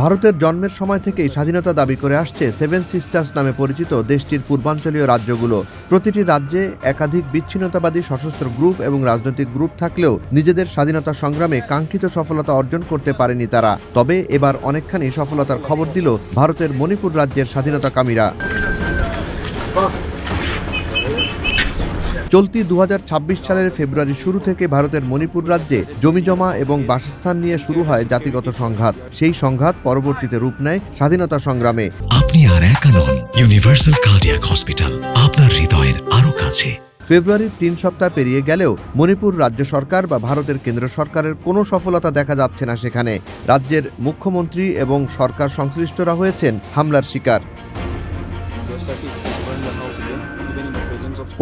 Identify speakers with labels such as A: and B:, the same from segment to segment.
A: ভারতের জন্মের সময় থেকেই স্বাধীনতা দাবি করে আসছে সেভেন সিস্টার্স নামে পরিচিত দেশটির পূর্বাঞ্চলীয় রাজ্যগুলো। প্রতিটি রাজ্যে একাধিক বিচ্ছিন্নতাবাদী সশস্ত্র গ্রুপ এবং রাজনৈতিক গ্রুপ থাকলেও নিজেদের স্বাধীনতা সংগ্রামে কাঙ্ক্ষিত সফলতা অর্জন করতে পারেনি তারা। তবে এবার অনেকখানি সফলতার খবর দিল ভারতের মণিপুর রাজ্যের স্বাধীনতাকামীরা। চলতি 2026 সালের ফেব্রুয়ারি শুরু থেকে ভারতের মণিপুর রাজ্যে জমিজমা এবং বাসস্থান নিয়ে শুরু হয় জাতিগত সংঘাত। সেই সংঘাত পরবর্তীতে রূপ নেয় স্বাধীনতা সংগ্রামে।
B: আপনি আর একা নন, ইউনিভার্সাল কার্ডিয়াক হসপিটাল আপনার হৃদয়ের আরো কাছে।
A: ফেব্রুয়ারির 3 সপ্তাহ পেরিয়ে গেলেও মণিপুর রাজ্য সরকার বা ভারতের কেন্দ্র সরকারের কোনো সফলতা দেখা যাচ্ছে না সেখানে। রাজ্যের মুখ্যমন্ত্রী এবং সরকার সংশ্লিষ্টরা হয়েছেন হামলার শিকার।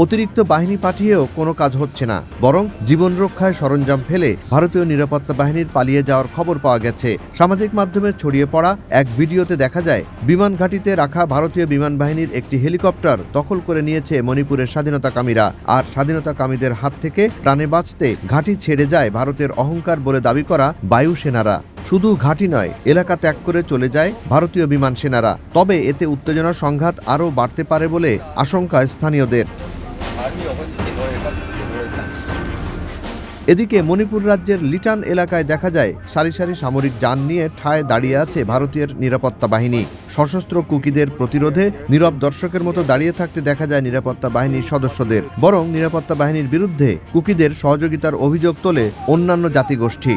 A: অতিরিক্ত বাহিনী পাঠিয়েও কোনো কাজ হচ্ছে না, বরং জীবন রক্ষায় সরঞ্জাম ফেলে ভারতীয় নিরাপত্তা বাহিনীর পালিয়ে যাওয়ার খবর পাওয়া গেছে। সামাজিক মাধ্যমে ছড়িয়ে পড়া এক ভিডিওতে দেখা যায় বিমান ঘাঁটিতে রাখা ভারতীয় বিমান বাহিনীর একটি হেলিকপ্টার দখল করে নিয়েছে মণিপুরের স্বাধীনতাকামীরা। আর স্বাধীনতাকামীদের হাত থেকে প্রাণে বাঁচতে ঘাঁটি ছেড়ে যায় ভারতের অহংকার বলে দাবি করা বায়ুসেনারা। শুধু ঘাঁটি নয়, এলাকা ত্যাগ করে চলে যায় ভারতীয় বিমান সেনারা। তবে এতে উত্তেজনা সংঘাত আরও বাড়তে পারে বলে আশঙ্কা স্থানীয়দের। এদিকে মণিপুর রাজ্যের লিটান এলাকায় দেখা যায় সারি সারি সামরিক যান নিয়ে ঠায় দাঁড়িয়ে আছে ভারতীয় নিরাপত্তা বাহিনী। সশস্ত্র কুকিদের প্রতিরোধে নীরব দর্শকের মতো দাঁড়িয়ে থাকতে দেখা যায় নিরাপত্তা বাহিনীর সদস্যদের। বরং নিরাপত্তা বাহিনীর বিরুদ্ধে কুকিদের সহযোগিতার অভিযোগ তোলে অন্যান্য জাতিগোষ্ঠী।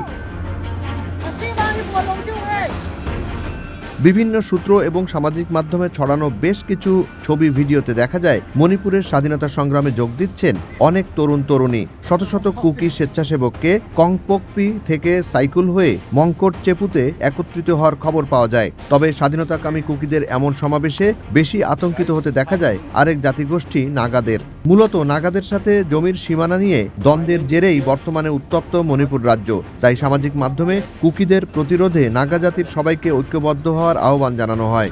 A: বিভিন্ন সূত্র এবং সামাজিক মাধ্যমে ছড়ানো বেশ কিছু ছবি ভিডিওতে দেখা যায় মণিপুরের স্বাধীনতা সংগ্রামে যোগ দিচ্ছেন অনেক তরুণ তরুণী। শত শত কুকি স্বেচ্ছাসেবককে কংপোকপি থেকে সাইকেল হয়ে মঙ্কট চেপুতে একত্রিত হওয়ার খবর পাওয়া যায়। তবে স্বাধীনতাকামী কুকিদের এমন সমাবেশে বেশি আতঙ্কিত হতে দেখা যায় আরেক জাতিগোষ্ঠী নাগাদের। মূলত নাগাদের সাথে জমির সীমানা নিয়ে দ্বন্দ্বের জেরেই বর্তমানে উত্তপ্ত মণিপুর রাজ্য। তাই সামাজিক মাধ্যমে কুকিদের প্রতিরোধে নাগা জাতির সবাইকে ঐক্যবদ্ধ হওয়ার আহ্বান জানানো হয়।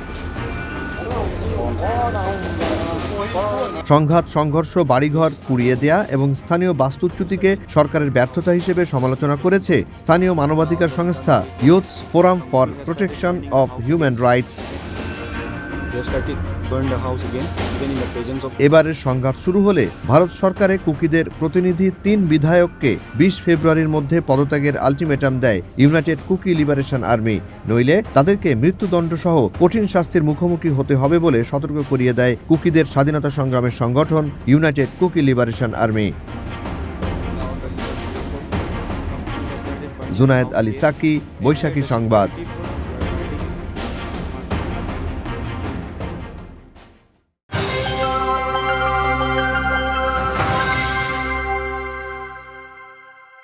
A: সংঘাত সংঘর্ষ, বাড়িঘর পুড়িয়ে দেয়া এবং স্থানীয় বাস্তুচ্যুতিকে সরকারের ব্যর্থতা হিসেবে সমালোচনা করেছে স্থানীয় মানবাধিকার সংস্থা youths forum for protection of human rights. এবারের সংঘাত শুরু হলে ভারত সরকারে কুকিদের প্রতিনিধি 3 বিধায়ককে 20 ফেব্রুয়ারির মধ্যে পদত্যাগের আলটিমেটাম দেয় ইউনাইটেড কুকি লিবারেশন আর্মি। নইলে তাদেরকে মৃত্যুদণ্ড সহ কঠিন শাস্তির মুখোমুখি হতে হবে বলে সতর্ক করিয়ে দেয় কুকিদের স্বাধীনতা সংগ্রামের সংগঠন United Kuki liberation army. Junayed Ali Saki, Boishakhi সংবাদ।